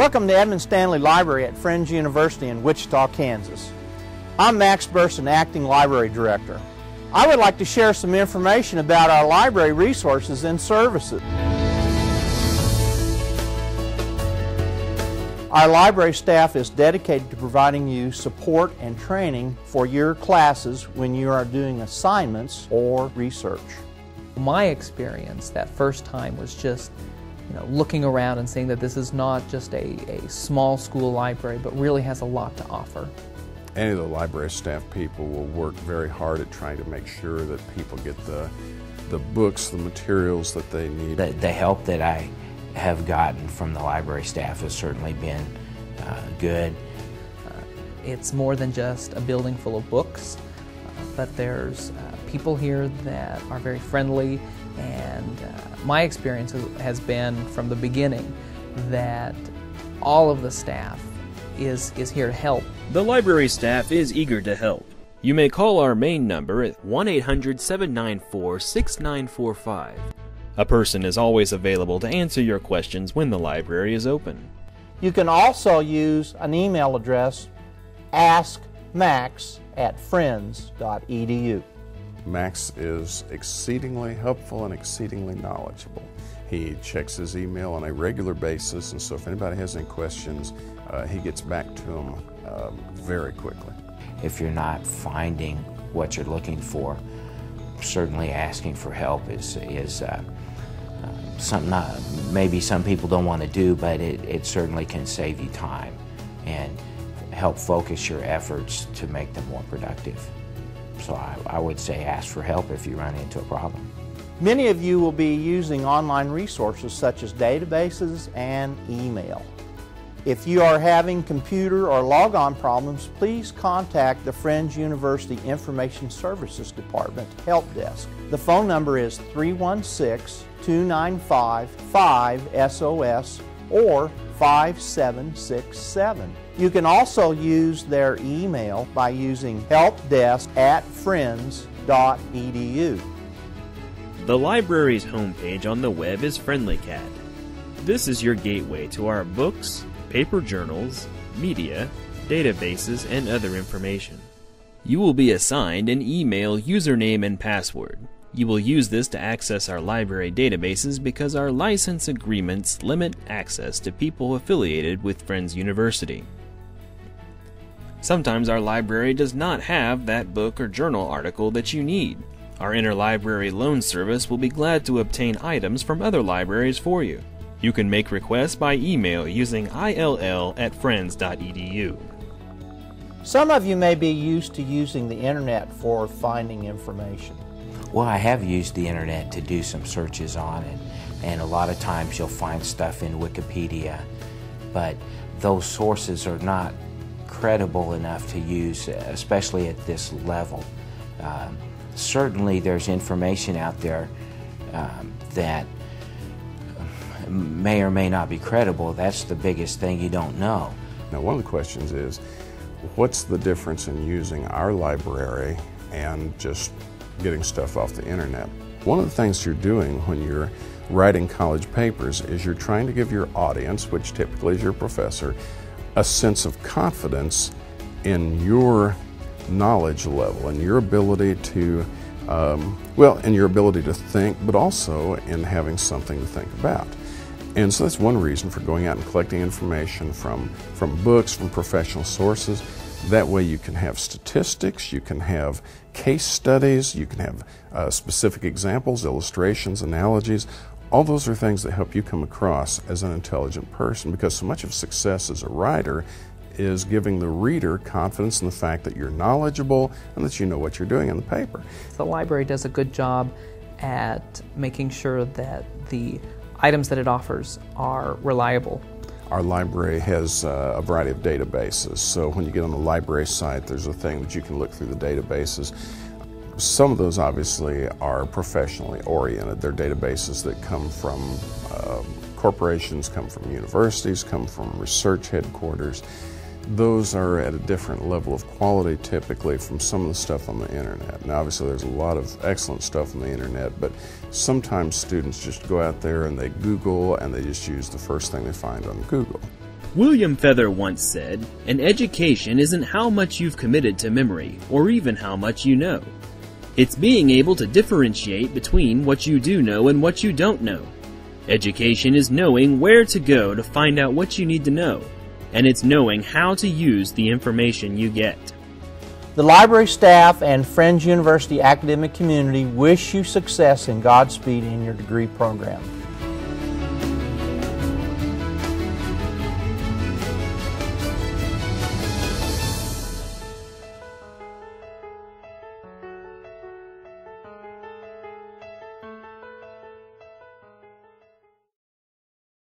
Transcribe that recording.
Welcome to Edmund Stanley Library at Friends University in Wichita, Kansas. I'm Max Burson, Acting Library Director. I would like to share some information about our library resources and services. Our library staff is dedicated to providing you support and training for your classes when you are doing assignments or research. My experience that first time was just looking around and seeing that this is not just a small school library, but really has a lot to offer. Any of the library staff people will work very hard at trying to make sure that people get the books, the materials that they need. The help that I have gotten from the library staff has certainly been good. It's more than just a building full of books, but there's people here that are very friendly, and my experience has been from the beginning that all of the staff is here to help. The library staff is eager to help. You may call our main number at 1-800-794-6945. A person is always available to answer your questions when the library is open. You can also use an email address, askmax@friends.edu. Max is exceedingly helpful and exceedingly knowledgeable. He checks his email on a regular basis, and so if anybody has any questions, he gets back to them very quickly. If you're not finding what you're looking for, certainly asking for help is something maybe some people don't want to do, but it certainly can save you time and help focus your efforts to make them more productive. So I would say ask for help if you run into a problem. Many of you will be using online resources such as databases and email. If you are having computer or logon problems, please contact the Friends University Information Services Department Help Desk. The phone number is 316-295-5SOS or 5767. You can also use their email by using helpdesk@friends.edu. The library's homepage on the web is FriendlyCat. This is your gateway to our books, paper journals, media, databases, and other information. You will be assigned an email username and password. You will use this to access our library databases because our license agreements limit access to people affiliated with Friends University. Sometimes our library does not have that book or journal article that you need. Our interlibrary loan service will be glad to obtain items from other libraries for you. You can make requests by email using ill@friends.edu. Some of you may be used to using the internet for finding information. Well, I have used the internet to do some searches on it, and a lot of times you'll find stuff in Wikipedia, but those sources are not credible enough to use, especially at this level. Certainly there's information out there that may or may not be credible. That's the biggest thing you don't know. Now, one of the questions is, what's the difference in using our library and just getting stuff off the internet? One of the things you're doing when you're writing college papers is you're trying to give your audience, which typically is your professor, a sense of confidence in your knowledge level and your ability to, in your ability to think, but also in having something to think about. And so that's one reason for going out and collecting information from books, from professional sources. That way you can have statistics, you can have case studies, you can have specific examples, illustrations, analogies. All those are things that help you come across as an intelligent person, because so much of success as a writer is giving the reader confidence in the fact that you're knowledgeable and that you know what you're doing in the paper. The library does a good job at making sure that the items that it offers are reliable. Our library has a variety of databases, so when you get on the library site, there's a thing that you can look through the databases. Some of those obviously are professionally oriented. They're databases that come from corporations, come from universities, come from research headquarters. Those are at a different level of quality typically from some of the stuff on the internet. Now obviously there's a lot of excellent stuff on the internet, but sometimes students just go out there and they Google and they just use the first thing they find on Google. William Feather once said, "An education isn't how much you've committed to memory, or even how much you know. It's being able to differentiate between what you do know and what you don't know. Education is knowing where to go to find out what you need to know, and it's knowing how to use the information you get." The library staff and Friends University academic community wish you success and Godspeed in your degree program.